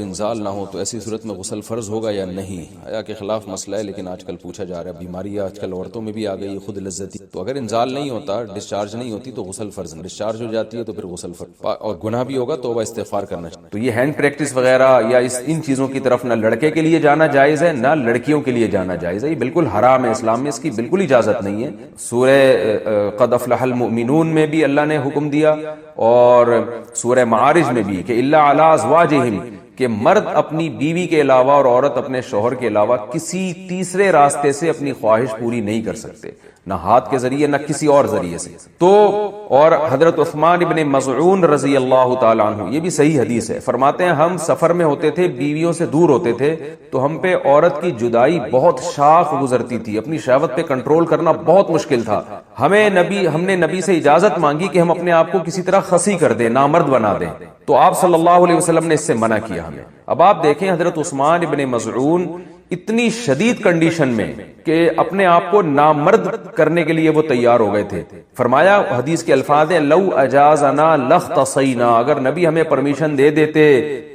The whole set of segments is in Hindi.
इंजाल ना हो तो ऐसी सूरत में गुस्ल फ़र्ज होगा या नहीं। हया के खिलाफ मसला है, लेकिन आजकल पूछा जा रहा है। बीमारी आजकल औरतों में भी आ गई, खुद लज्जती। तो अगर इंजाल नहीं होता, डिस्चार्ज नहीं होती, तो गुस्ल फ़र्ज नहीं। डिस्चार्ज हो जाती है तो फिर गुस्ल फ़र्ज, और गुनाह भी होगा, तौबा इस्तिग़फ़ार करना चाहिए। तो ये हैंड प्रैक्टिस वगैरह या इन चीज़ों की तरफ ना लड़के के लिए जाना जायज़ है, ना लड़कियों के लिए जाना जायज़ है। ये बिल्कुल हराम है, इस्लाम में इसकी बिल्कुल इजाज़त नहीं है। सूरह क़द अफ़लहल मुमिनून में भी अल्लाह ने हुक्म दिया, और सूरह मारिज में भी कि इल्ला अला अज़वाजिहिम, कि मर्द अपनी बीवी के अलावा और औरत अपने शौहर के अलावा किसी तीसरे रास्ते से अपनी ख्वाहिश पूरी नहीं कर सकते, ना हाथ के जरिए ना किसी और जरिए से। तो और हजरत उस्मान इब्ने मज़ऊन रज़ी अल्लाह ताला अन्हु, ये भी सही हदीस है, फरमाते हैं हम सफर में होते थे, बीवियों से दूर होते थे, तो हम पे औरत की जुदाई बहुत शाख गुजरती थी, अपनी शहवत पे कंट्रोल करना बहुत मुश्किल था। हमने नबी से इजाजत मांगी कि हम अपने आप को किसी तरह खसी कर दें, नामर्द बना दें, तो आप सल्लल्लाहु अलैहि वसल्लम ने इससे मना किया हमें। अब आप देखें, हजरत उस्मान इब्ने मज़ऊन इतनी शदीद कंडीशन में कि अपने आप को नामर्द करने के लिए वो तैयार हो गए थे। फरमाया, हदीस के अल्फाज हैं, लौ अजाजना लख्तसैना, अगर नबी हमें परमिशन दे देते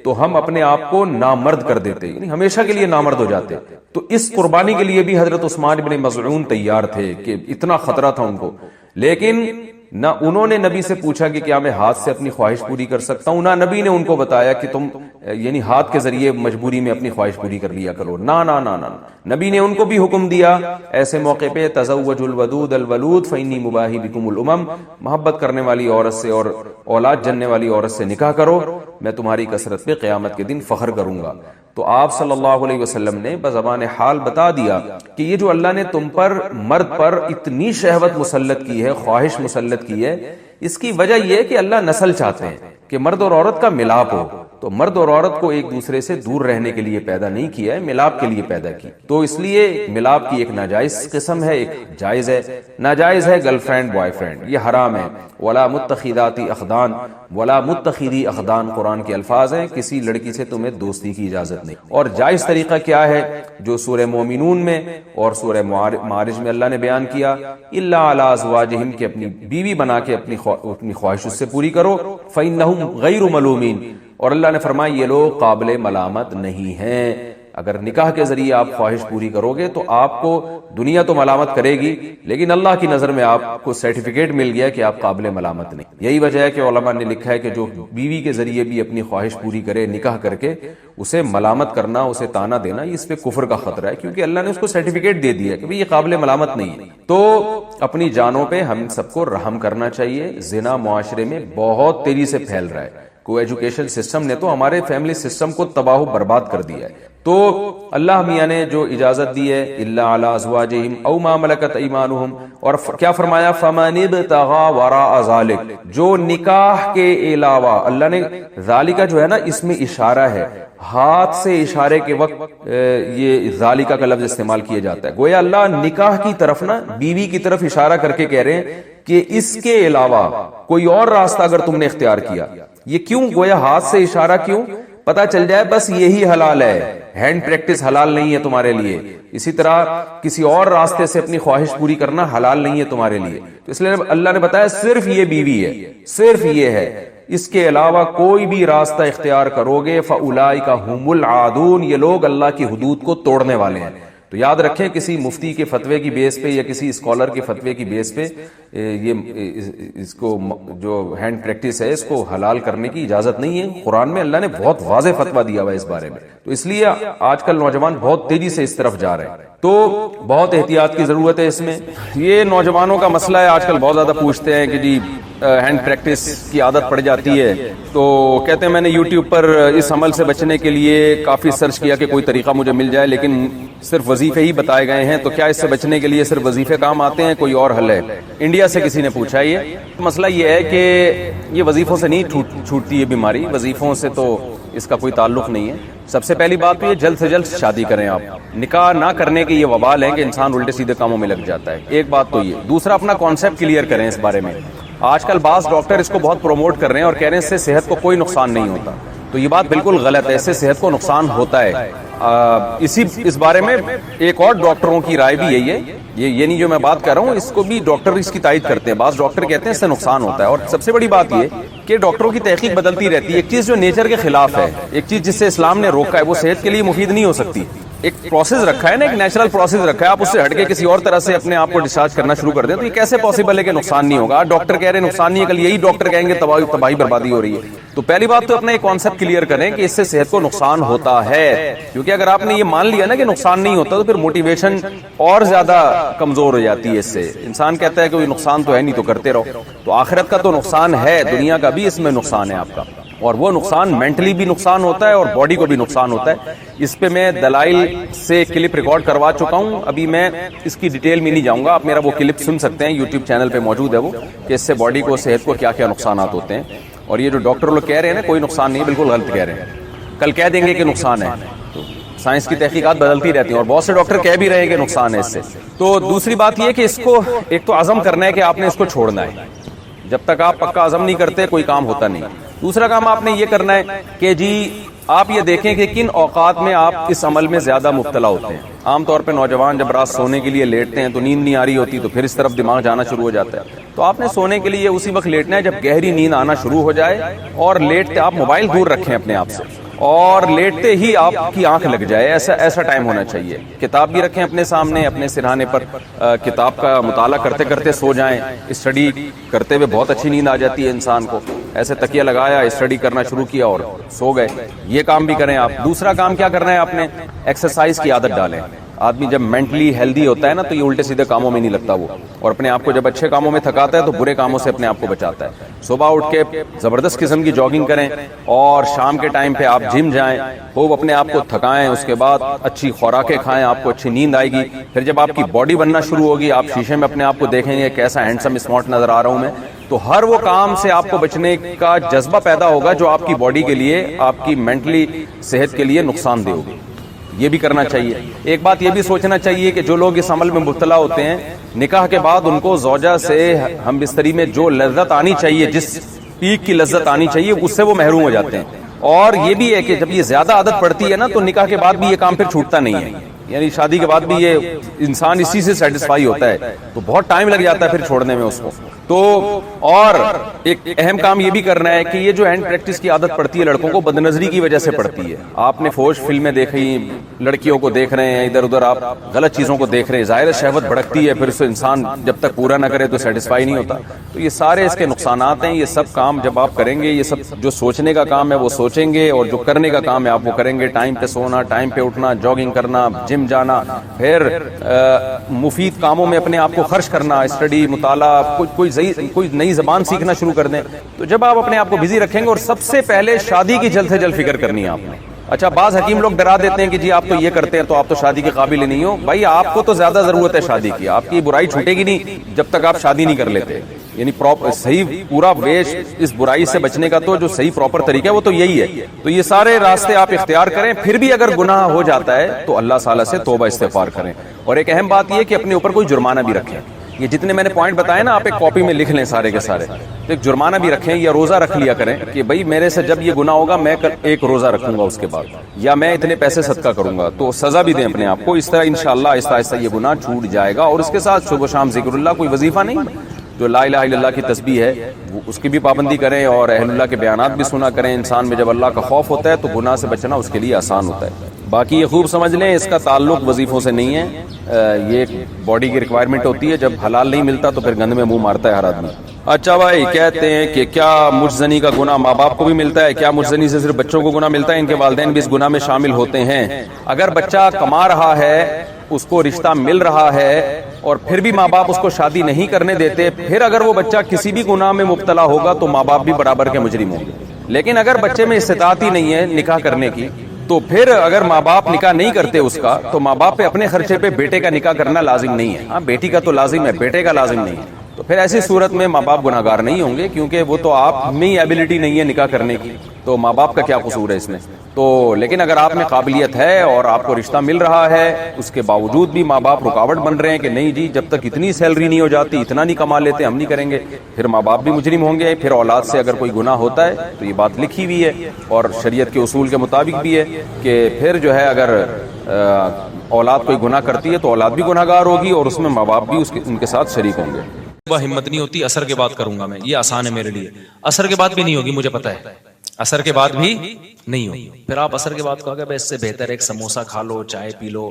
तो हम अपने आप को नामर्द कर देते, यानी हमेशा के लिए नामर्द हो जाते। तो इस कुर्बानी के लिए भी हजरत उस्मान इब्ने मज़ऊन तैयार थे कि इतना खतरा था उनको। लेकिन ना उन्होंने नबी से पूछा कि क्या मैं हाथ से अपनी ख्वाहिश पूरी कर सकता हूं, ना नबी ने उनको बताया कि तुम यानी हाथ के जरिए मजबूरी में अपनी ख्वाहिश पूरी कर लिया करो। ना ना ना ना, नबी ने उनको भी हुक्म दिया ऐसे मौके पे, तज़व्वजुल वदूद अल वलूद फ़इन्नी मुबाही बिकुमुल उमम, मोहब्बत करने वाली औरत से और औलाद जनने वाली औरत से निकाह करो, मैं तुम्हारी कसरत पे क़यामत के दिन फख्र करूंगा। तो आप सल्लल्लाहु अलैहि वसल्लम ने बज़बान हाल बता दिया कि ये जो अल्लाह ने तुम पर, मर्द पर इतनी शहवत मुसल्लत की है, ख्वाहिश मुसल्लत की है, इसकी वजह यह है कि अल्लाह नस्ल चाहते हैं कि मर्द और औरत का मिलाप हो। तो मर्द और औरत को एक दूसरे से दूर रहने के लिए पैदा नहीं किया है, मिलाप के लिए पैदा की। तो इसलिए मिलाप की एक नाजायज किस्म है, एक जायज है। नाजायज है गर्लफ्रेंड बॉयफ्रेंड, ये हराम है। वला मुत्तखिदाती अखदान वला मुत्तखिदी अखदान, कुरान के अल्फाज हैं, किसी लड़की से तुम्हें दोस्ती की इजाजत नहीं। और जायज तरीका क्या है, जो सूरह मोमिनून में और सूरह मारिज में अल्लाह ने बयान किया, इल्ला अला अज़वाजिहिम, के अपनी बीवी बना के अपनी ख्वाहिश उससे पूरी करो, फ़इन्नहुम गैरु मलूमीन, और अल्लाह ने फरमाया ये लोग काबिल मलामत नहीं हैं। अगर निकाह के जरिए आप ख्वाहिश पूरी करोगे तो आपको दुनिया तो मलामत करेगी, लेकिन अल्लाह की नजर में आपको सर्टिफिकेट मिल गया कि आप काबिल मलामत नहीं। यही वजह है कि उलमा ने लिखा है कि जो बीवी के जरिए भी अपनी ख्वाहिश पूरी करे निकाह करके, उसे मलामत करना, उसे ताना देना, इस पे कुफर का खतरा है, क्योंकि अल्लाह ने उसको सर्टिफिकेट दे दिया कि भाई ये काबिल मलामत नहीं है। तो अपनी जानों पे हम सबको रहम करना चाहिए। जिना मुआशरे में बहुत तेजी से फैल रहा है, को एजुकेशन सिस्टम ने तो हमारे फैमिली सिस्टम को तबाह बर्बाद कर दिया है। तो अल्लाह मियां ने जो इजाजत दी है, इल्ला अला अज़वाजिहिम औ मा मलकत ईमानुहुम, और क्या फरमाया, फमन इब्तगा वरा ज़ालिक, जो निकाह के अलावा, अल्लाह ने ज़ालिका जो है ना, इसमें इशारा है, हाथ से इशारे के वक्त ये ज़ालिका का लफ्ज इस्तेमाल किया जाता है। गोया अल्लाह निकाह की तरफ ना, बीवी की तरफ इशारा करके कह रहे हैं कि इसके अलावा कोई और रास्ता अगर तुमने इख्तियार किया, ये क्यों, गोया हाथ से इशारा क्यों, पता चल जाए बस यही हलाल है, हैंड प्रैक्टिस हलाल नहीं है तुम्हारे लिए। इसी तरह किसी और रास्ते से अपनी ख्वाहिश पूरी करना हलाल नहीं है तुम्हारे लिए। तो इसलिए अल्लाह ने बताया सिर्फ ये बीवी है, सिर्फ ये है, इसके अलावा कोई भी रास्ता इख्तियार करोगे फउलाइका हुमुल आदून, ये लोग अल्लाह की हुदूद को तोड़ने वाले हैं। तो याद रखें, किसी मुफ्ती के फतवे की बेस पे या किसी स्कॉलर के फतवे की बेस पे ये इसको जो हैंड प्रैक्टिस है इसको हलाल करने की इजाजत नहीं है। कुरान में अल्लाह ने बहुत वाज़े फतवा दिया हुआ है इस बारे में। तो इसलिए आजकल नौजवान बहुत तेजी से इस तरफ जा रहे हैं, तो बहुत एहतियात की जरूरत है इसमें। ये नौजवानों का मसला है, आजकल बहुत ज्यादा पूछते हैं कि जी हैंड प्रैक्टिस की आदत पड़ जाती है, तो कहते हैं मैंने यूट्यूब पर इस अमल से बचने के लिए काफी सर्च किया कि कोई तरीका मुझे मिल जाए, लेकिन सिर्फ वजीफे ही बताए गए हैं। तो क्या इससे बचने के लिए सिर्फ वजीफे काम आते हैं, कोई और हल है? इंडिया से किसी ने पूछा ये मसला। ये है कि ये वजीफों से नहीं छूटती है बीमारी, वजीफों से तो इसका कोई ताल्लुक नहीं है। सबसे पहली बात तो ये जल्द से जल्द शादी करें आप। निकाह ना करने के ये वबाल है कि इंसान उल्टे सीधे कामों में लग जाता है, एक बात तो ये। दूसरा, अपना कॉन्सेप्ट क्लियर करें इस बारे में। आजकल बास डॉक्टर इसको बहुत प्रमोट कर रहे हैं और कह रहे हैं इससे सेहत को कोई नुकसान नहीं होता। तो ये बात बिल्कुल गलत है, इससे सेहत को नुकसान होता है। इस बारे में एक और डॉक्टरों की राय भी यही है, ये नहीं जो मैं बात कर रहा हूँ, इसको भी डॉक्टर इसकी तायद करते हैं। बाज़ डॉक्टर कहते हैं इससे नुकसान होता है। और सबसे बड़ी बात ये कि डॉक्टरों की तहकीक बदलती रहती है। एक चीज़ जो नेचर के खिलाफ है, एक चीज़ जिससे इस्लाम ने रोका है, वो सेहत के लिए मुफीद नहीं हो सकती। एक प्रोसेस रखा है ना, एक नेचुरल प्रोसेस रखा है, आप उससे हटके किसी और तरह से अपने आप को डिस्चार्ज करना शुरू कर दें तो ये कैसे पॉसिबल है कि नुकसान नहीं होगा। डॉक्टर कह रहे हैं नुकसान नहीं है, कल यही डॉक्टर कहेंगे तबाही बर्बादी हो रही है। तो पहली बात तो अपना एक कॉन्सेप्ट क्लियर करें कि इससे सेहत को नुकसान होता है, क्योंकि अगर आपने ये मान लिया ना कि नुकसान नहीं होता तो फिर मोटिवेशन और ज्यादा कमजोर हो जाती है। इससे इंसान कहता है कि कोई नुकसान तो है नहीं तो करते रहो। तो आखिरत का तो नुकसान है, दुनिया का भी इसमें नुकसान है आपका, और वो नुकसान मेंटली भी नुकसान होता है और बॉडी को भी नुकसान होता है। इस पे मैं दलाइल से क्लिप रिकॉर्ड करवा चुका हूं, अभी मैं इसकी डिटेल में नहीं जाऊंगा। आप मेरा वो क्लिप सुन सकते हैं, यूट्यूब चैनल पे मौजूद है वो, कि इससे बॉडी को, सेहत को क्या क्या नुकसान होते हैं। और ये जो डॉक्टर लोग कह रहे हैं ना कोई नुकसान नहीं, बिल्कुल गलत कह रहे हैं। कल कह देंगे कि नुकसान है, तो साइंस की तहकीकात बदलती रहती हैं और बहुत से डॉक्टर कह भी रहे हैं कि नुकसान है इससे। तो दूसरी बात यह कि इसको एक तो आज़म करना है कि आपने इसको छोड़ना है। जब तक आप पक्का आज़म नहीं करते कोई काम होता नहीं। दूसरा काम आपने ये करना है कि जी आप ये देखें कि किन औकात में आप इस अमल में ज्यादा मुब्तला होते हैं। आमतौर पे नौजवान जब रात सोने के लिए लेटते हैं तो नींद नहीं आ रही होती, तो फिर इस तरफ दिमाग जाना शुरू हो जाता है। तो आपने सोने के लिए उसी वक्त लेटना है जब गहरी नींद आना शुरू हो जाए, और लेटते आप मोबाइल दूर रखें अपने आप से, और लेटते ही आपकी आंख लग जाए, ऐसा टाइम होना चाहिए। किताब भी रखें अपने सामने, अपने सिरहाने पर, किताब का मुताला करते करते सो जाएं। स्टडी करते हुए बहुत अच्छी नींद आ जाती है इंसान को। ऐसे तकिया लगाया, स्टडी करना शुरू किया और सो गए। ये काम भी करें आप। दूसरा काम क्या करना है आपने, एक्सरसाइज की आदत डालें। आदमी जब मेंटली हेल्दी होता है ना तो ये उल्टे सीधे कामों में नहीं लगता वो, और अपने आप को जब अच्छे कामों में थकाता है तो बुरे कामों से अपने आप को बचाता है। सुबह उठ के जबरदस्त किस्म की जॉगिंग करें, और शाम के टाइम पे आप जिम जाएं, खूब अपने आप को थकाएं, उसके बाद अच्छी खुराकें खाएं, आपको अच्छी नींद आएगी। फिर जब आपकी बॉडी बनना शुरू होगी, आप शीशे में अपने आप को देखेंगे कैसा हैंडसम स्मार्ट नजर आ रहा हूं मैं, तो हर वो काम से आपको बचने का जज्बा पैदा होगा जो आपकी बॉडी के लिए, आपकी मेंटली सेहत के लिए नुकसानदेह होगी। ये भी करना चाहिए। एक बात ये भी सोचना चाहिए कि जो लोग इस अमल में मुब्तला होते हैं, निकाह के बाद उनको ज़ौजा से हम बिस्तरी में जो लज्जत आनी चाहिए, जिस पीक की लज्जत आनी चाहिए, उससे वो महरूम हो जाते हैं। और ये भी है कि जब ये ज्यादा आदत पड़ती है ना तो निकाह के बाद भी ये काम फिर छूटता नहीं है। यानी शादी के बाद भी ये इंसान इसी से सेटिस्फाई होता है, तो बहुत टाइम लग जाता है फिर छोड़ने में उसको। तो और एक अहम काम ये भी करना है कि ये जो हैंड प्रैक्टिस की आदत पड़ती है लड़कों को, बदनजरी की वजह से पड़ती है। आपने फौज फिल्में देखी, लड़कियों को देख रहे हैं, इधर उधर आप गलत चीजों को देख रहे हैं, जाहिर शहवत भड़कती है, फिर उससे इंसान जब तक पूरा ना करे तो सेटिस्फाई नहीं होता। तो ये सारे इसके नुकसानात हैं। ये सब काम जब आप करेंगे, ये सब जो सोचने का काम है वो सोचेंगे, और जो करने का काम है आप वो करेंगे। टाइम पे सोना, टाइम पे उठना, जॉगिंग करना, जिम जाना, फिर मुफीद कामों में अपने आप को खर्च करना, स्टडी, मुताला, कोई नई जबान सीखना शुरू कर दें। तो जब आप अपने आप को बिजी रखेंगे, और सबसे पहले शादी की जल्द से जल्द फिक्र करनी है आपने। अच्छा, बाज हकीम लोग डरा देते हैं कि जी आप तो ये करते हैं तो आप तो शादी के काबिल ही नहीं हो। भाई आपको तो ज्यादा जरूरत है शादी की, आपकी बुराई छूटेगी नहीं जब तक आप शादी नहीं कर लेते। यानी प्रॉपर सही पूरा वेश इस बुराई से बचने का तो जो सही प्रॉपर तरीका है वो तो यही है। तो ये सारे रास्ते आप इख्तियार करें। फिर भी अगर गुनाह हो जाता है तो अल्लाह ताला से तौबा इस्तिग़फ़ार करें। और एक अहम बात यह कि अपने ऊपर कोई जुर्माना भी रखें। ये जितने मैंने पॉइंट बताए ना, आप एक कॉपी में लिख लें सारे के सारे। तो एक जुर्माना भी रखें, या रोजा रख लिया करें कि भाई मेरे से जब ये गुनाह होगा मैं एक रोजा रखूंगा उसके बाद, या मैं इतने पैसे सदका करूंगा। तो सजा भी दें अपने आप को। इस तरह इंशाअल्लाह आहिस्ता आहिस्ता ये गुनाह छूट जाएगा। और इसके साथ सुबह शाम जिक्रुल्लाह, कोई वजीफा नहीं, जो ला इलाहा इल्लल्लाह की तस्बीह है उसकी भी पाबंदी करें, और अहलुल्लाह के बयानात भी सुना करें। इंसान में जब अल्लाह का खौफ होता है तो गुनाह से बचना उसके लिए आसान होता है। बाकी ये खूब समझ लें, इसका ताल्लुक वजीफों से नहीं है। ये एक बॉडी की रिक्वायरमेंट होती है। जब हलाल नहीं मिलता तो फिर गंद में मुंह मारता है हर आदमी। अच्छा भाई, कहते हैं कि क्या मुजजनी का गुनाह माँ बाप को भी मिलता है? क्या मुजजनी से सिर्फ बच्चों को गुनाह मिलता है? इनके वालिदैन भी इस गुनाह में शामिल होते हैं? अगर बच्चा कमा रहा है, उसको रिश्ता मिल रहा है, और फिर भी माँ बाप उसको शादी नहीं करने देते, फिर अगर वो बच्चा किसी भी गुनाह में मुब्तला होगा तो माँ बाप भी बराबर के मुजरिम होंगे। लेकिन अगर बच्चे में इस्तिताअत ही नहीं है निकाह करने की, तो फिर अगर माँ बाप निकाह नहीं करते उसका, तो माँ बाप पे अपने खर्चे पे बेटे का निकाह करना लाजिम नहीं है। हाँ, बेटी का तो लाजिम है, बेटे का लाजिम नहीं है। तो फिर ऐसी सूरत में माँ बाप गुनाहगार नहीं होंगे, क्योंकि वो तो आप में एबिलिटी नहीं है निकाह करने की, तो माँ बाप का क्या कसूर है इसमें। तो लेकिन अगर आप में काबिलियत है और आपको रिश्ता मिल रहा है, उसके बावजूद भी माँ बाप रुकावट बन रहे हैं कि नहीं जी जब तक इतनी सैलरी नहीं हो जाती, इतना नहीं कमा लेते, हम नहीं करेंगे, फिर माँ बाप भी मुजरिम होंगे। फिर औलाद से अगर कोई गुनाह होता है तो ये बात लिखी हुई है और शरीयत के उसूल के मुताबिक भी है कि फिर जो है अगर औलाद कोई गुनाह करती है तो औलाद भी गुनाहगार होगी और उसमें माँ बाप भी उनके साथ शरीक होंगे। वह हिम्मत नहीं होती, असर के बाद करूंगा मैं, ये आसान है मेरे लिए। असर के बाद भी नहीं होगी, मुझे पता है, असर के बाद भी नहीं होगी। फिर आप असर के बाद कहोगे भाई इससे बेहतर एक समोसा खा लो, चाय पी लो,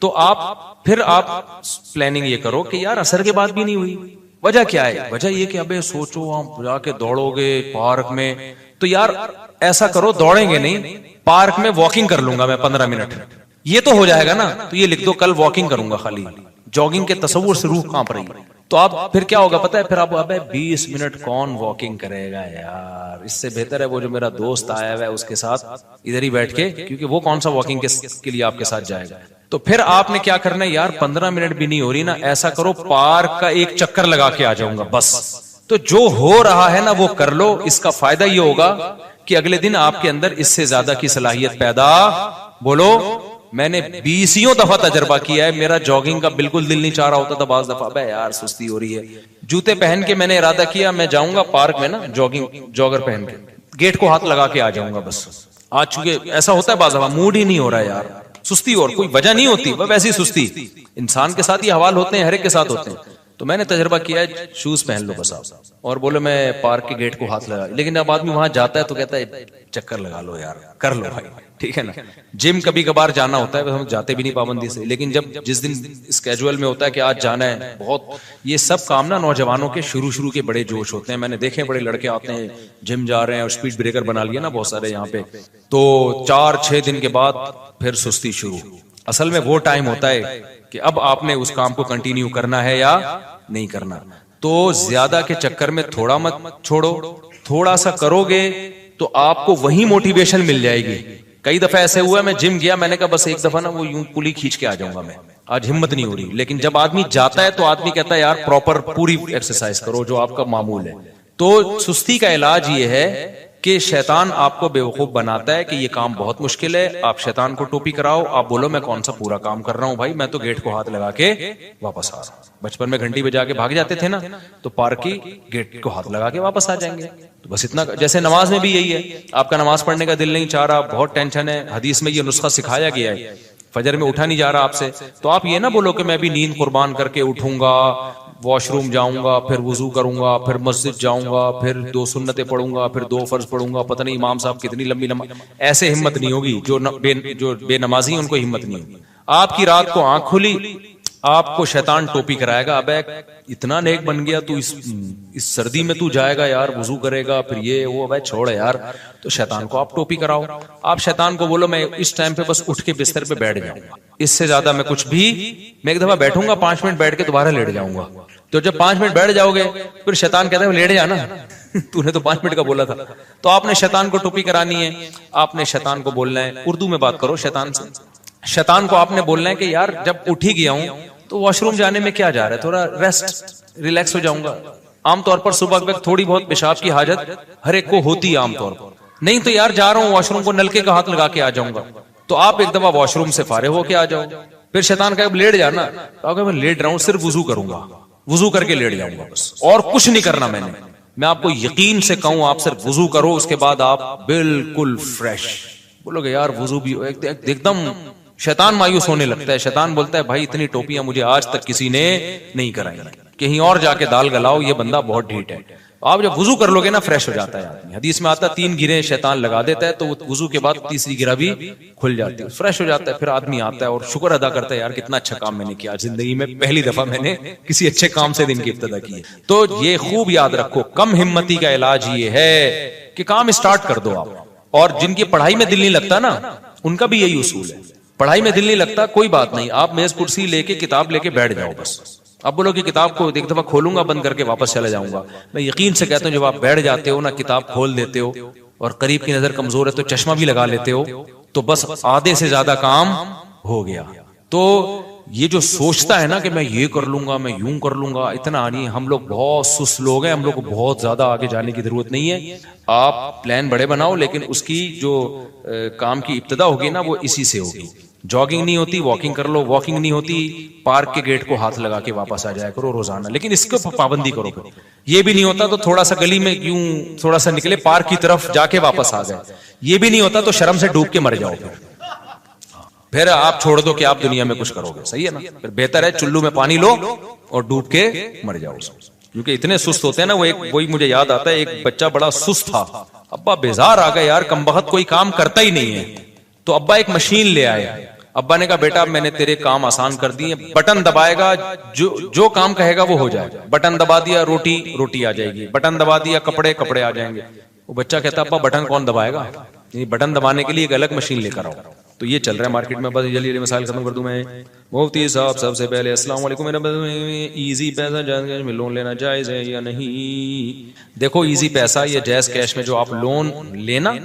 तो आप प्लानिंग ये करो कि यार असर के बाद भी नहीं हुई, वजह क्या है? वजह ये कि अबे सोचो आप जाके दौड़ोगे पार्क में, तो यार ऐसा करो दौड़ेंगे नहीं, पार्क में वॉकिंग कर लूंगा मैं 15 मिनट, ये तो हो जाएगा ना। तो ये लिख दो कल वॉकिंग करूंगा, खाली जॉगिंग के तस्वुर से रूह कांप रही है। तो आप फिर क्या होगा पता है, फिर आप अबे 20 मिनट कौन वॉकिंग करेगा यार, इससे बेहतर है वो जो मेरा दोस्त आया हुआ है उसके साथ इधर ही बैठ के, क्योंकि वो कौन सा वॉकिंग के लिए आपके साथ जाएगा। तो फिर आपने क्या करना है यार, 15 मिनट भी नहीं हो रही ना, ऐसा करो पार्क का एक चक्कर लगा के आ जाऊंगा बस। तो जो हो रहा है ना वो कर लो, इसका फायदा ये होगा कि अगले दिन आपके अंदर इससे ज्यादा की सलाहियत पैदा, बोलो मैंने 20 दफा तजर्बा किया है, मेरा जॉगिंग का बिल्कुल दिल नहीं चाह रहा होता था, बाज दफा बे यार सुस्ती हो रही है, जूते पहन के मैंने इरादा किया मैं जाऊंगा पार्क में ना, जॉगर पहन के गेट को हाथ लगा के आ जाऊंगा बस। आज चूंकि ऐसा होता है बाज दफा मूड ही नहीं हो रहा है यार, सुस्ती, और कोई वजह नहीं होती, वह वैसी सुस्ती इंसान के साथ ये हवाल होते हैं, हर एक के साथ होते हैं। तो मैंने तजर्बा किया है, शूज पहन लो बस आप, और बोले मैं पार्क के गेट को हाथ लगा, लेकिन अब आदमी वहां जाता है तो कहता है चक्कर लगा लो यार, कर लो भाई, ठीक है ना। जिम कभी कभार जाना होता है, हम जाते भी नहीं पाबंदी से, लेकिन जब जिस दिन स्केजुअल में होता है कि आज जाना है, बहुत ये सब काम ना नौजवानों के शुरू के बड़े जोश होते हैं। मैंने देखे बड़े लड़के आते हैं जिम जा रहे हैं और स्पीड ब्रेकर बना लिया ना बहुत सारे यहाँ पे, तो 4-6 दिन के बाद फिर सुस्ती शुरू। असल में वो टाइम होता है कि अब आपने उस काम को कंटिन्यू करना है या नहीं करना। तो ज्यादा के चक्कर में थोड़ा मत छोड़ो, थोड़ा सा करोगे तो आपको वही मोटिवेशन मिल जाएगी। कई दफा ऐसे हुआ मैं जिम गया, मैंने कहा बस एक दफा ना वो यूं पुली खींच के आ जाऊंगा मैं, आज हिम्मत नहीं हो रही। लेकिन जब आदमी जाता है तो आदमी कहता है यार प्रॉपर पूरी एक्सरसाइज करो जो आपका मामूल है। तो सुस्ती का इलाज ये है कि शैतान आपको बेवकूफ बनाता है कि ये काम बहुत मुश्किल है, आप शैतान को टोपी कराओ, आप बोलो मैं कौन सा पूरा काम कर रहा हूं भाई, मैं तो गेट को हाथ लगा के वापस आ रहा हूं। बचपन में घंटी बजा के भाग जाते थे ना, तो पार्क की गेट को हाथ लगा के वापस आ जाएंगे। तो बस इतना, जैसे नमाज में भी यही है, आपका नमाज पढ़ने का दिल नहीं चाह रहा, बहुत टेंशन है, हदीस में ये नुस्खा सिखाया गया है, फजर में उठा नहीं जा रहा आपसे, तो आप ये ना बोलो कि मैं भी नींद कुर्बान करके उठूंगा, वॉशरूम जाऊंगा, फिर वुजू करूंगा, फिर मस्जिद जाऊंगा, फिर 2 सुन्नतें पढ़ूंगा, फिर 2 फर्ज पढ़ूंगा, पता नहीं इमाम साहब कितनी लंबी ऐसे हिम्मत नहीं होगी। जो बेनमाजी उनको हिम्मत नहीं होगी। आपकी रात को आंख खुली, आपको शैतान टोपी कराएगा, अबे इतना नेक बन गया तू, इस सर्दी में तू जाएगा यार, वुजू करेगा, फिर ये वो, अबे छोड़ यार। तो शैतान को आप टोपी कराओ, आप शैतान को बोलो मैं इस टाइम पे बस उठ के बिस्तर पे बैठ जाऊंगा, इससे ज्यादा मैं कुछ भी, मैं एक दफा बैठूंगा 5 मिनट बैठ के दोबारा लेट जाऊंगा। तो जब 5 मिनट बैठ जाओगे फिर शैतान कहता है लेट जाना तूने तो 5 मिनट का बोला था। तो आपने शैतान को टोपी करानी है, आपने शैतान को बोलना है, उर्दू में बात करो शैतान से, शैतान को आपने बोलना है कि यार जब उठ ही गया हूं तो वॉशरूम जाने में क्या जा रहा है, थोड़ा रेस्ट रिलैक्स हो जाऊंगा। आमतौर पर सुबह वक्त थोड़ी बहुत पेशाब की हाजत हर एक को होती है आमतौर पर, नहीं तो यार जा रहा हूं वॉशरूम को नलके का हाथ लगा के आ जाऊंगा। तो आप एक दफा वॉशरूम से फारिग होके आ जाओ, फिर शैतान कहे लेट जाना, तो अगर मैं लेट रहा हूं सिर्फ वुजू करूंगा, वुजू करके लेट जाऊंगा बस, और कुछ नहीं करना मैंने। मैं आपको यकीन से कहूं आप सिर्फ वुजू करो, उसके बाद आप बिल्कुल फ्रेश। बोलोगे यार वुजू भी एकदम, शैतान मायूस होने लगता है, शैतान बोलता है भाई इतनी टोपियां मुझे आज तक किसी ने नहीं कराई, कहीं और जाके दाल गलाओ, ये बंदा बहुत ढीठ है। आप जब वुजू कर लोगे ना फ्रेश हो जाता है आदमी। हदीस में आता है 3 गिरें शैतान लगा देता है, तो वुजू के बाद तीसरी गिरा भी खुल जाती है, फ्रेश हो जाता है। फिर आदमी आता है और शुक्र अदा करता है यार कितना अच्छा काम मैंने किया, जिंदगी में पहली दफा मैंने किसी अच्छे काम से दिन की इब्तिदा की है। तो ये खूब याद रखो, कम हिम्मती का इलाज ये है कि काम स्टार्ट कर दो आप। और जिनकी पढ़ाई में दिल नहीं लगता ना, उनका भी यही उसूल है, पढ़ाई में दिल नहीं लगता कोई बात नहीं, आप मेज कुर्सी लेके किताब लेके बैठ जाओ बस। अब बोलो कि किताब को एक दफा खोलूंगा बंद करके वापस चले जाऊंगा, मैं यकीन से कहता हूं जब आप बैठ जाते हो ना, किताब खोल देते हो और करीब की नजर कमजोर है तो चश्मा भी लगा लेते हो, तो बस आधे से ज्यादा काम हो गया। तो ये जो सोचता है ना कि मैं ये कर लूंगा, मैं यूं कर लूंगा, इतना नहीं। हम लोग बहुत सुस्त लोग हैं, हम लोग को बहुत ज्यादा आगे जाने की जरूरत नहीं है। आप प्लान बड़े बनाओ, लेकिन उसकी जो काम की इब्तिदा होगी ना, वो इसी से होगी। जॉगिंग नहीं होती, वॉकिंग कर लो। वॉकिंग नहीं होती, पार्क के गेट को हाथ लगा के वापस आ जाया करो रोजाना, लेकिन इसको पाबंदी करो। फिर ये भी नहीं होता तो थोड़ा सा गली में यूं थोड़ा सा निकले, पार्क की तरफ जाके वापस आ गए। ये भी नहीं होता तो शर्म से डूब के मर जाओ। फिर आप छोड़ दो कि आप दुनिया में कुछ करोगे, सही है ना। फिर बेहतर है चुल्लू में पानी लो और डूब के मर जाओ। क्योंकि इतने सुस्त होते हैं ना। वो एक वही मुझे याद आता है, एक बच्चा बड़ा सुस्त था। अब्बा बेजार आ गए, यार कमबख्त कोई काम करता ही नहीं है। तो अब्बा एक मशीन ले आए। अब्बा ने कहा बेटा मैंने तेरे काम आसान कर दिए, बटन दबाएगा, जो काम कहेगा वो हो जाएगा। बटन दबा दिया, रोटी आ जाएगी। बटन दबा दिया, कपड़े आ जाएंगे। वो बच्चा कहता अब्बा बटन कौन दबाएगा, बटन दबाने के लिए एक अलग मशीन लेकर आओ। तो ये चल रहा है मार्केट में। बस जल्दी मसाइल खत्म कर दूं मैं। मुफ्ती साहब सबसे पहले अस्सलाम वालेकुम, मेरा इजी पैसा जायज में लोन लेना जायज है या नहीं? देखो इजी पैसा, ये जायज कैश में जो आप लोन लेना,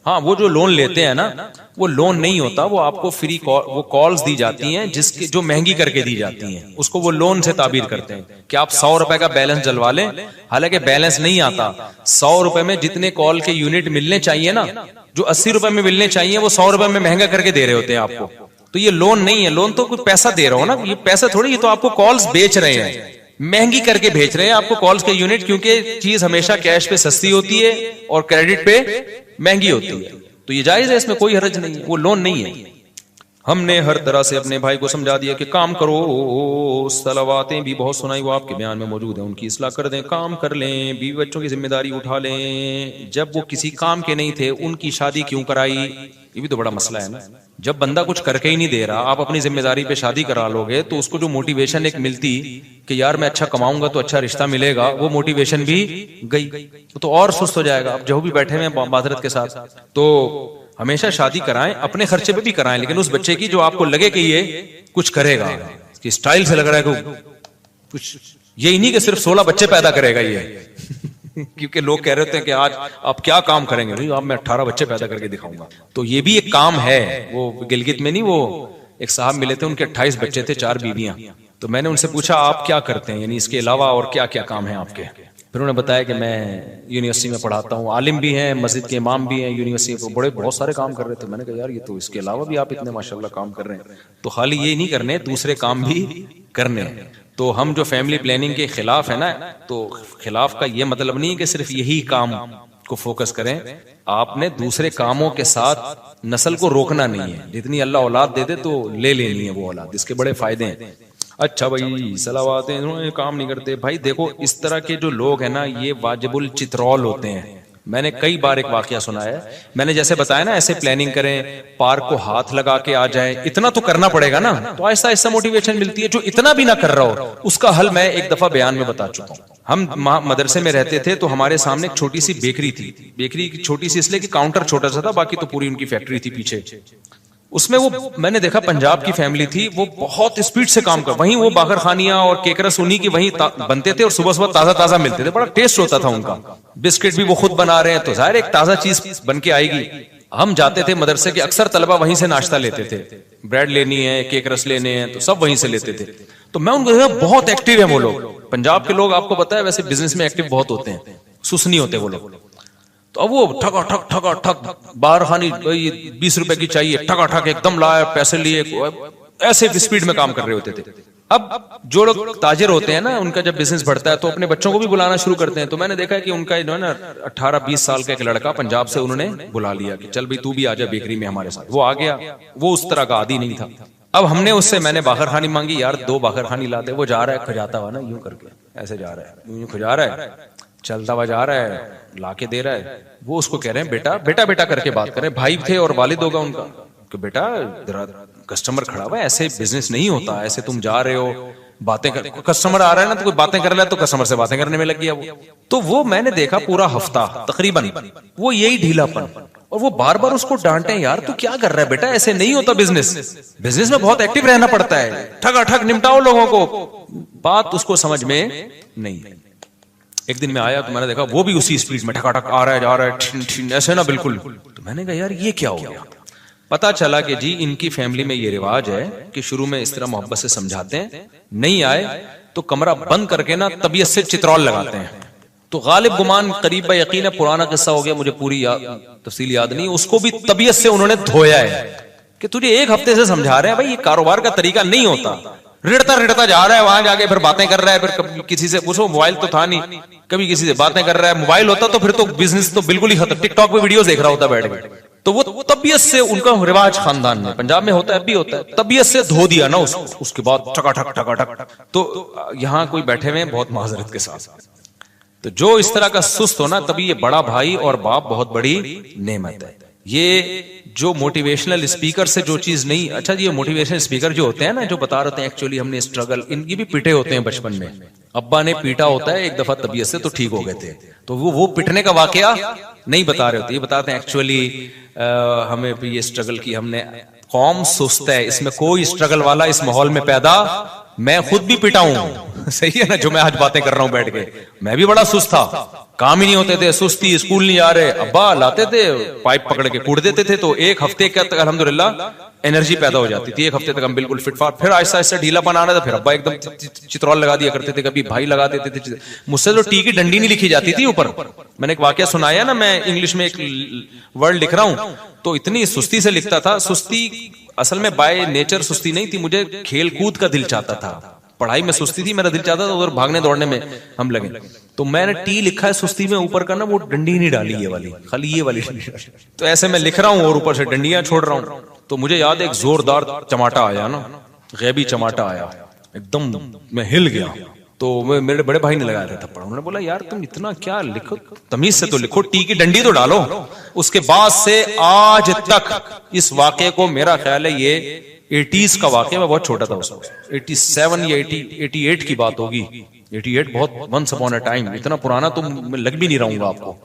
हाँ वो जो लोन लेते हैं ना, वो लोन नहीं होता। वो आपको फ्री वो कॉल्स दी जाती हैं, जिसके जो महंगी करके दी जाती हैं, उसको वो लोन से ताबीर करते हैं कि आप 100 रुपए का बैलेंस डलवा लें। हालांकि बैलेंस नहीं आता। 100 रुपए में जितने कॉल के यूनिट मिलने चाहिए ना, जो 80 रुपए में मिलने चाहिए, वो 100 रुपए में महंगा करके दे रहे होते हैं आपको। तो ये लोन नहीं है। लोन तो कोई पैसा दे रहा हो ना, ये पैसा थोड़ी, ये तो आपको कॉल्स बेच रहे हैं, महंगी करके बेच रहे हैं आपको कॉल्स के यूनिट। क्योंकि चीज हमेशा कैश पे सस्ती होती है और क्रेडिट पे महंगी होती है। तो ये जायज है, इसमें कोई हर्ज नहीं है, वो लोन नहीं है। हमने हर तरह से अपने भाई को समझा दिया कि काम करो, सलावातें भी बहुत सुनाई, वो आपके बयान में मौजूद है, उनकी इस्लाह कर दें, काम कर लें, बीवी बच्चों की जिम्मेदारी उठा लें। जब वो किसी काम के नहीं थे, उनकी शादी क्यों कराई? ये भी तो बड़ा मसला है ना। जब बंदा कुछ करके ही नहीं दे रहा, आप अपनी जिम्मेदारी पे शादी करा लोगे, तो उसको जो मोटिवेशन एक मिलती कि यार मैं अच्छा कमाऊंगा तो अच्छा रिश्ता मिलेगा, वो मोटिवेशन भी गई, तो और सुस्त हो जाएगा। अब जो भी बैठे हुए हैं माजरत के साथ, तो हमेशा शादी कराएं, अपने खर्चे पे भी कराएं, लेकिन उस बच्चे की जो आपको लगे कि ये कुछ करेगा, कि स्टाइल से लग रहा है कि कुछ, यही नहीं कि सिर्फ 16 बच्चे पैदा करेगा ये क्योंकि लोग कह रहे होते हैं कि आज आप क्या काम करेंगे, नहीं आप मैं 18 बच्चे पैदा करके दिखाऊंगा। तो ये भी एक काम है। वो गिलगित में नहीं, वो एक साहब मिले थे, उनके 28 बच्चे थे, 4 बीवियां। तो मैंने उनसे पूछा आप क्या करते हैं, यानी इसके अलावा और क्या क्या काम है आपके? फिर उन्होंने बताया कि मैं यूनिवर्सिटी में पढ़ाता हूँ, आलिम भी हैं, मस्जिद के इमाम भी हैं, यूनिवर्सिटी में बड़े बहुत सारे काम कर रहे थे। मैंने कहा यार ये तो इसके अलावा भी आप इतने माशाल्लाह काम कर रहे हैं, तो खाली ये नहीं करने, दूसरे काम भी करने। तो हम जो फैमिली प्लानिंग के खिलाफ है ना, तो खिलाफ का ये मतलब नहीं है कि सिर्फ यही काम को फोकस करें। आपने दूसरे कामों के साथ नस्ल को रोकना नहीं है। जितनी अल्लाह औलाद दे दे तो ले लेनी है वो औलाद, इसके बड़े फायदे हैं। अच्छा भाई सलावातें काम नहीं करते भाई। देखो इस तरह के जो लोग हैं ना, ये वाजिबुल चित्रौल होते हैं। मैंने कई बार एक वाकया सुना है, मैंने जैसे बताया ना, ऐसे प्लानिंग करें, पार्क को हाथ लगा के आ जाए, इतना तो करना पड़ेगा ना, तो ऐसा ऐसा मोटिवेशन मिलती है। जो इतना भी ना कर रहा हो, उसका हल मैं एक दफा बयान में बता चुका हूँ। हम मदरसे में रहते थे, तो हमारे सामने एक छोटी सी बेकरी थी। बेकरी छोटी सी इसलिए कि काउंटर छोटा सा था, बाकी तो पूरी उनकी फैक्ट्री थी पीछे। उसमें वो मैंने देखा पंजाब की फैमिली थी, वो बहुत स्पीड से काम कर, वहीं वो बागर खानियां और केकरस उन्हीं की वहीं बनते थे और सुबह सुबह ताजा ताजा मिलते थे, बड़ा टेस्ट होता था उनका। बिस्किट भी वो खुद बना रहे हैं, तो जाहिर एक ताजा चीज बन के आएगी। हम जाते थे मदरसे के, अक्सर तलबा वहीं से नाश्ता लेते थे, ब्रेड लेनी है, केकरस लेने हैं, तो सब वहीं से लेते थे। तो मैं उनको देखा बहुत एक्टिव है वो लोग। पंजाब के लोग आपको पता है वैसे बिजनेस में एक्टिव बहुत होते हैं, सुस्त नहीं होते वो लोग। तो अब वो ठगा ठक बाहर खानी 20 रुपए की चाहिए, ठगा ठक एकदम लाए, पैसे लिए, ऐसे स्पीड में काम कर रहे होते थे। अब जो लोग ताजिर होते हैं ना, उनका जब बिजनेस बढ़ता है तो अपने बच्चों को भी बुलाना शुरू करते हैं। तो मैंने देखा कि उनका जो है ना 18-20 साल का एक लड़का पंजाब से उन्होंने बुला लिया कि चल भाई तू भी आ जा बेकरी में हमारे साथ। वो आ गया, वो उस तरह का आदी नहीं था। अब हमने उससे, मैंने बाखर खानी मांगी, यार 2 बाखर खानी लाते। वो जा रहा है खुजाता हुआ ना, यूं करके ऐसे जा रहा है, यूं खुजा रहा है, चलता हुआ जा रहा है, लाके दे रहा है। वो उसको कह रहे हैं बेटा बेटा बेटा करके बात करें, भाई थे और वालिद होगा उनका, कि बेटा कस्टमर खड़ा हुआ है, ऐसे बिजनेस नहीं होता, ऐसे तुम जा रहे हो बातें कर, कस्टमर आ रहा है ना, तो कोई बातें कर रहा है तो कस्टमर से बातें करने में लग गया वो। तो वो मैंने देखा पूरा हफ्ता तकरीबन वो यही ढीलापन, और वो बार बार उसको डांटे, यार तू क्या कर रहा है बेटा, ऐसे नहीं होता बिजनेस, बिजनेस में बहुत एक्टिव रहना पड़ता है, ठगा ठग निपटाओ लोगों को। बात उसको समझ में नहीं। एक दिन मैं आया तो मैंने देखा वो भी उसी स्पीड में ठकाठक आ रहा है, जा रहा है, ऐसे ना बिल्कुल। तो मैंने कहा यार ये क्या हो गया। पता चला कि जी इनकी फैमिली में ये रिवाज है कि शुरू में इस तरह मोहब्बत से समझाते हैं, नहीं आए तो कमरा बंद करके ना तबीयत से चित्रौल लगाते हैं। तो गालिब गुमान करीब ब यकीन है, पुराना किस्सा हो गया, मुझे पूरी तफसील याद नहीं, उसको भी तबीयत से उन्होंने धोया है कि तुझे एक हफ्ते से समझा रहे हैं भाई ये कारोबार का तरीका नहीं होता। रिड़ता रिड़ता जा रहा है, वहां जाके फिर बातें कर रहा है, फिर कभी किसी से पूछो, मोबाइल तो था नहीं, कभी किसी से बातें कर रहा है, मोबाइल होता तो फिर तो बिजनेस तो बिल्कुल ही खत्म, टिकटॉक पे वीडियोस देख रहा होता बैठ के। तो वो तबीयत से, उनका रिवाज खानदान में, पंजाब में होता है, भी होता है, तबीयत से धो दिया ना उसके बाद टकाटक टकाटक। तो यहाँ कोई बैठे हुए बहुत माजरत के साथ, तो जो इस तरह का सुस्त हो ना, तभी ये बड़ा भाई और बाप बहुत बड़ी नेमत है। ये जो मोटिवेशनल स्पीकर से जो चीज नहीं, अच्छा ये मोटिवेशनल स्पीकर जो होते हैं ना, जो बता रहे हैं एक्चुअली हमने स्ट्रगल, इनकी भी पिटे होते हैं बचपन में, अब्बा ने पीटा होता है एक दफा तबीयत से तो ठीक हो गए थे, तो वो पिटने का वाकया नहीं बता रहे होते, ये बताते हैं एक्चुअली हमें भी ये स्ट्रगल की हमने, कौम सुस्त है, इसमें कोई स्ट्रगल वाला इस माहौल में पैदा, मैं खुद भी पिटा हूं सही है ना, जो मैं आज बातें कर रहा हूं बैठ के, मैं भी बड़ा सुस्त था, काम ही नहीं होते थे, सुस्ती, स्कूल नहीं आ रहे, अब्बा लाते थे पाइप पकड़ के कूट देते थे, तो एक हफ्ते तक अल्हम्दुलिल्लाह एनर्जी पैदा हो जाती थी, एक हफ्ते तक हम बिल्कुल फिट फाट, फिर आहिस्ता आहिस्ता ढीलापन आ रहा था, फिर अब्बा एकदम चित्रौल लगा दिया करते थे, कभी भाई लगा देते थे, मुझसे तो टी की डंडी नहीं लिखी जाती थी ऊपर। मैंने एक वाकया सुनाया ना, मैं इंग्लिश में एक वर्ड लिख रहा हूं तो इतनी सुस्ती से लिखता था, सुस्ती असल में बाय नेचर सुस्ती नहीं थी, मुझे खेल कूद का दिल चाहता था, पढ़ाई में सुस्ती थी, मेरा दिल चाहता था उधर भागने दौड़ने में हम लगे, तो मैंने टी लिखा है सुस्ती में, ऊपर का ना वो डंडी नहीं डाली, ये वाली खाली ये वाली तो ऐसे मैं लिख रहा हूं और ऊपर से डंडियां छोड़ रहा हूं, तो मुझे याद है एक जोरदार चमाटा आया ना, गैबी चमाटा आया, एकदम मैं हिल गया, तो मेरे बड़े भाई ने लगाया था थप्पड़, उन्होंने बोला यार तुम इतना क्या लिखो, तमीज से तो लिखो, टी की डंडी तो डालो। उसके बाद से आज तक इस वाक्य को, मेरा ख्याल है ये 80s का वाक्य, मैं बहुत छोटा था उसको, 87 या 88 की बात होगी, 88 बहुत वंस अपॉन अ टाइम, इतना पुराना तो मैं लग भी नहीं रहूंगा आपको,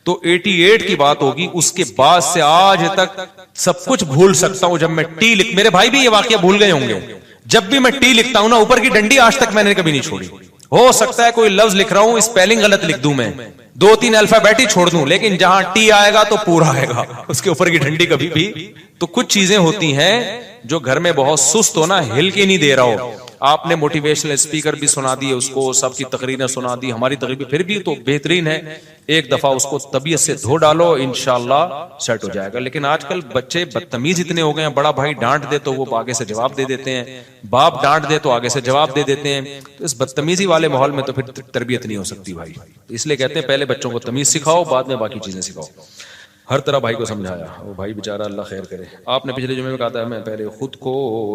तो 88 की बात होगी। उसके बाद से आज तक सब कुछ भूल सकता हूं, जब मैं टी लिख, मेरे भाई भी ये वाक्य भूल गए होंगे, जब भी मैं टी लिखता हूं ना, ऊपर की डंडी आज तक मैंने कभी नहीं छोड़ी। हो सकता है कोई लफ्ज लिख रहा हूं, स्पेलिंग गलत लिख दूं मैं, 2-3 अल्फाबेट ही छोड़ दूं, लेकिन जहां टी आएगा तो पूरा आएगा, उसके ऊपर की डंडी कभी भी। तो कुछ चीजें होती हैं जो घर में बहुत सुस्त हो ना, हिल के नहीं दे रहा हो, आपने मोटिवेशनल स्पीकर भी सुना दिए उसको, सबकी तकरीरें सुना दी, हमारी तकरीर फिर भी तो बेहतरीन है, एक दफा उसको तबीयत से धो डालो, इंशाल्लाह सेट हो जाएगा। लेकिन आजकल बच्चे बदतमीज इतने हो गए हैं, बड़ा भाई डांट दे तो वो आगे से जवाब दे देते हैं, बाप डांट दे तो आगे से जवाब दे देते हैं, तो इस बदतमीजी वाले माहौल में तो फिर तरबियत नहीं हो सकती भाई। इसलिए कहते हैं पहले बच्चों को तमीज सिखाओ, बाद में बाकी चीजें सिखाओ। हर तरह भाई को समझाया, वो भाई बेचारा अल्लाह खैर करे। आपने पिछले जुमे में कहा था मैं पहले खुद को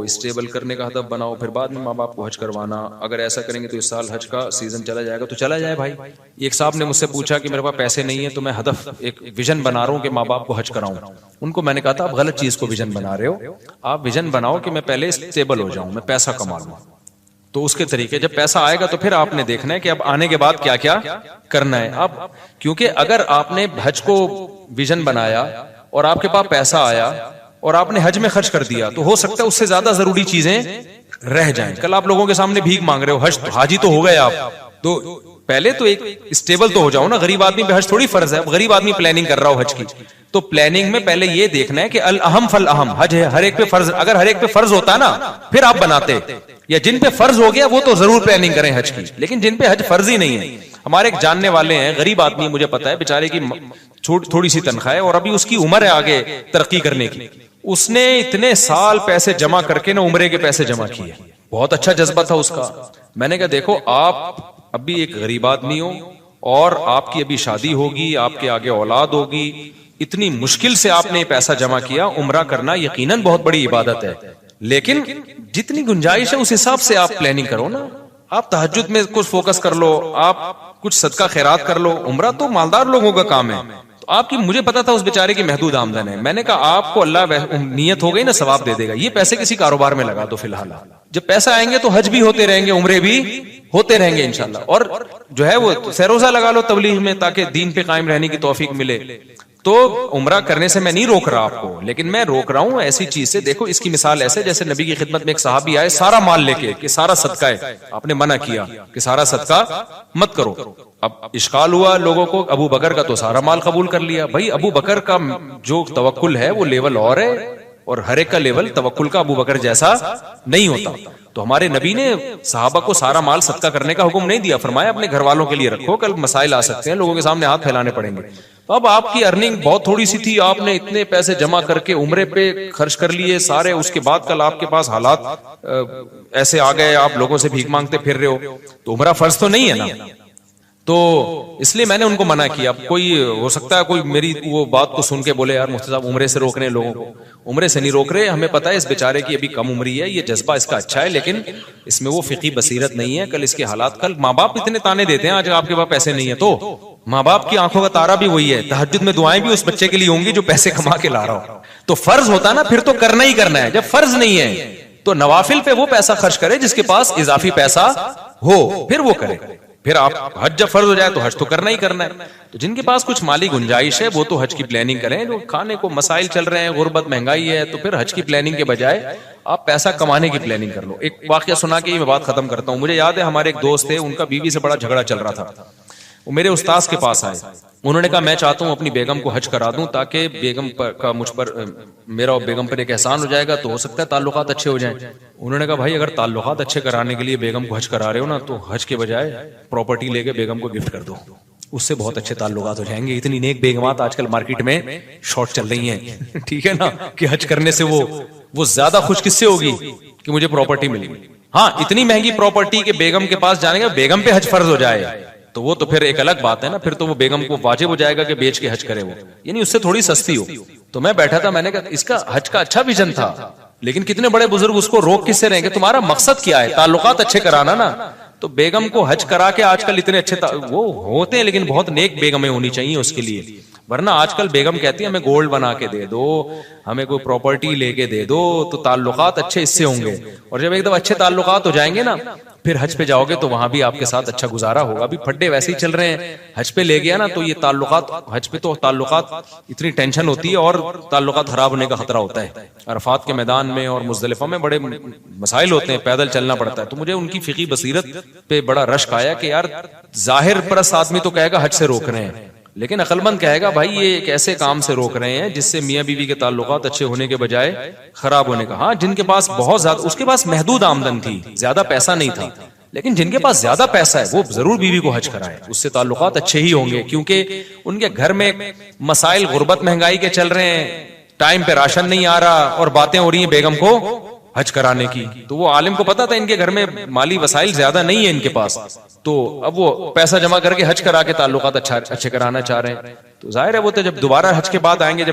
स्टेबल करने का हदफ बनाओ, फिर बाद में माँ बाप को हज करवाना, अगर ऐसा करेंगे तो इस साल हज का सीजन चला जाएगा, तो चला जाए भाई। एक साहब ने मुझसे पूछा कि मेरे पास पैसे नहीं है, तो मैं हदफ एक विजन बना रहा हूँ कि माँ बाप को हज कराऊं। उनको मैंने कहा था आप गलत चीज को विजन बना रहे हो, आप विजन बनाओ कि मैं पहले स्टेबल हो जाऊं, मैं पैसा कमा लूं, तो उसके तरीके, जब पैसा आएगा तो फिर आपने देखना है कि अब आने के बाद क्या क्या करना है। अब क्योंकि अगर आपने हज को विजन बनाया और आपके पास पैसा आया और आपने हज में खर्च कर दिया, तो हो सकता है उससे ज्यादा जरूरी चीजें रह जाएं। कल आप लोगों के सामने भीख मांग रहे हो, हज हाजी तो हो गए आप, तो पहले तो एक स्टेबल तो हो जाओ ना। गरीब आदमी पे हज थोड़ी फर्ज है, अब गरीब आदमी प्लानिंग कर रहा हो हज की, तो प्लानिंग में पहले ये देखना है कि अल अहम फल अहम, हज है हर एक पे फर्ज। अगर हर एक पे फर्ज होता ना फिर आप बनाते, या जिन पे फर्ज हो गया वो तो जरूर प्लानिंग करें हज की, लेकिन जिन पे हज फर्ज ही नहीं है। हमारे एक जानने वाले हैं, गरीब आदमी, मुझे पता है, बेचारे की थोड़ी सी तनख्वाह है और अभी उसकी उम्र है आगे तरक्की करने की। उसने इतने साल पैसे जमा करके ना उम्रे के पैसे जमा किए, बहुत अच्छा जज्बा था उसका। मैंने कहा देखो आप अभी एक गरीब आदमी हो और आपकी अभी शादी होगी, आपके आगे औलाद होगी, इतनी मुश्किल से आपने पैसा जमा किया, उम्रा करना यकीनन बहुत बड़ी इबादत है, लेकिन जितनी गुंजाइश है उस हिसाब से आप प्लानिंग करो ना। आप तहज्जुद में कुछ फोकस कर लो, आप कुछ सदका खैरात कर लो, उम्रा तो मालदार लोगों का काम है। तो आपकी, मुझे पता था उस बेचारे की महदूद आमदन है, मैंने कहा आपको अल्लाह नियत हो गई ना सवाब दे देगा, ये पैसे किसी कारोबार में लगा दो फिलहाल, जब पैसा आएंगे तो हज भी होते रहेंगे, उम्रे भी होते रहेंगे इंशाल्लाह। और जो है वो सैरोजा लगा लो तबलीग में, ताकि दीन पे कायम रहने की तौफीक मिले। तो उम्रा करने से मैं नहीं रोक रहा आपको, लेकिन मैं रोक रहा हूं ऐसी चीज से। देखो इसकी मिसाल ऐसे जैसे नबी की खिदमत में एक साहबी आए सारा माल लेके कि सारा सदका है, आपने मना किया कि सारा सदका मत करो। अब इश्काल हुआ लोगों को, अबू बकर का तो सारा माल कबूल कर लिया। भाई अबू बकर का जो तवक्कुल है वो लेवल और है, और हर एक का लेवल तवक्कुल का अबू बकर जैसा नहीं होता। तो हमारे नबी ने सहाबा को सारा माल सदका करने का हुक्म नहीं दिया, फरमाया अपने घर वालों के लिए रखो, कल मसाइल आ सकते हैं, लोगों के सामने हाथ फैलाने पड़ेंगे। तो अब आपकी अर्निंग बहुत थोड़ी सी थी, आपने इतने पैसे जमा करके उम्रे पे खर्च कर लिए सारे, उसके बाद कल आपके पास हालात ऐसे आ गए, आप लोगों से भीख मांगते फिर रहे हो, तो उम्रा फर्ज तो नहीं है ना। तो इसलिए मैंने उनको मना किया। अब कोई हो सकता है कोई मेरी वो बात को सुन के बोले यार मुफ्ती साहब उम्रे से रोक रहे हैं लोगों को। उम्रे से नहीं रोक रहे, हमें पता है इस बेचारे की अभी कम उम्री है, ये जज्बा इसका अच्छा है, लेकिन इसमें वो फिकी बसीरत नहीं है। कल इसके हालात, कल माँ बाप इतने ताने देते हैं आज आपके पास पैसे नहीं है, तो माँ बाप की आंखों का तारा भी वही है, तहज्जुद में दुआएं भी उस बच्चे के लिए होंगी जो पैसे कमा के ला रहा हो। तो फर्ज होता ना फिर तो करना ही करना है, जब फर्ज नहीं है तो नवाफिल पे वो पैसा खर्च करे जिसके पास इजाफी पैसा हो, फिर वो करे। फिर आप हज जब फर्ज हो जाए तो हज तो करना ही करना है। तो जिनके पास कुछ माली गुंजाइश है वो तो हज की प्लानिंग करें। जो खाने को मसाइल चल रहे हैं, गुर्बत महंगाई है, तो फिर हज की प्लानिंग के बजाय आप पैसा कमाने की प्लानिंग कर लो। एक वाकया सुना के मैं बात खत्म करता हूँ। मुझे याद है हमारे एक दोस्त थे, उनका बीवी से बड़ा झगड़ा चल रहा था। वो मेरे उस्ताद के पास आए, उन्होंने कहा मैं चाहता हूं अपनी बेगम को हज करा दूं ताकि बेगम का मुझ पर, मेरा और बेगम पर एक एहसान हो जाएगा, तो हो सकता है ताल्लुकात अच्छे हो जाएं। उन्होंने कहा भाई अगर ताल्लुकात अच्छे कराने के लिए बेगम को हज करा रहे हो ना, तो हज के बजाय प्रॉपर्टी लेके बेगम को गिफ्ट कर दो, उससे बहुत अच्छे ताल्लुकात हो जाएंगे। इतनी नेक बेगमात आजकल मार्केट में शॉर्ट चल रही हैं ठीक है ना, कि हज करने से वो ज्यादा खुश किससे होगी कि मुझे प्रॉपर्टी मिली। हाँ, इतनी महंगी प्रॉपर्टी के बेगम के पास जाने का, बेगम पे हज फर्ज हो जाए तो वो तो फिर एक अलग बात है ना, फिर तो वो बेगम को वाजिब हो जाएगा कि बेच के हज करे वो, यानी उससे थोड़ी सस्ती हो। तो मैं बैठा था, मैंने कहा इसका हज का अच्छा विजन था, लेकिन कितने बड़े बुजुर्ग उसको रोक किससे रहेंगे, तुम्हारा मकसद क्या है, ताल्लुकात अच्छे कराना ना। तो बेगम को हज करा के आजकल इतने अच्छे वो होते हैं, लेकिन बहुत नेक बेगमें होनी चाहिए उसके लिए। वरना आजकल बेगम कहती है हमें गोल्ड बना के दे दो, हमें कोई प्रॉपर्टी लेके दे दो, तो ताल्लुकात अच्छे इससे होंगे। और जब एकदम अच्छे ताल्लुकात हो जाएंगे ना, फिर हज पे जाओगे तो वहां भी आपके साथ अच्छा गुजारा होगा। अभी फड्डे वैसे ही चल रहे हैं, हज पे ले गया ना तो ये ताल्लुकात, हज पे तो ताल्लुकात इतनी टेंशन होती है और ताल्लुकात खराब होने का खतरा होता है। अरफात के मैदान में और मुज़दलिफा में बड़े मसाइल होते हैं, पैदल चलना पड़ता है। तो मुझे उनकी फिकी बसीरत पे बड़ा रश्क आया कि यार जाहिर परस्त आदमी तो कहेगा हज से रोक रहे हैं, लेकिन अक्लमंद कहेगा भाई ये एक ऐसे काम से रोक रहे हैं जिससे मियां बीवी के ताल्लुकात अच्छे होने के बजाय खराब होने का। हाँ, जिनके पास बहुत ज्यादा, उसके पास महदूद आमदन थी, ज्यादा पैसा नहीं था, लेकिन जिनके पास ज्यादा पैसा है वो जरूर बीवी को हज कराए, उससे ताल्लुकात अच्छे ही होंगे, क्योंकि उनके घर में मसाइल गुर्बत महंगाई के चल रहे हैं, टाइम पे राशन नहीं आ रहा और बातें हो रही हैं बेगम को हज कराने की। तो वो आलिम को पता था इनके घर में माली वसाइल ज्यादा नहीं है इनके पास, तो अब वो पैसा जमा करके हज करा के ताल्लुकात अच्छे कराना चाह रहे हैं। तो जाहिर है वो तो जब दोबारा हज के बाद आएंगे, जब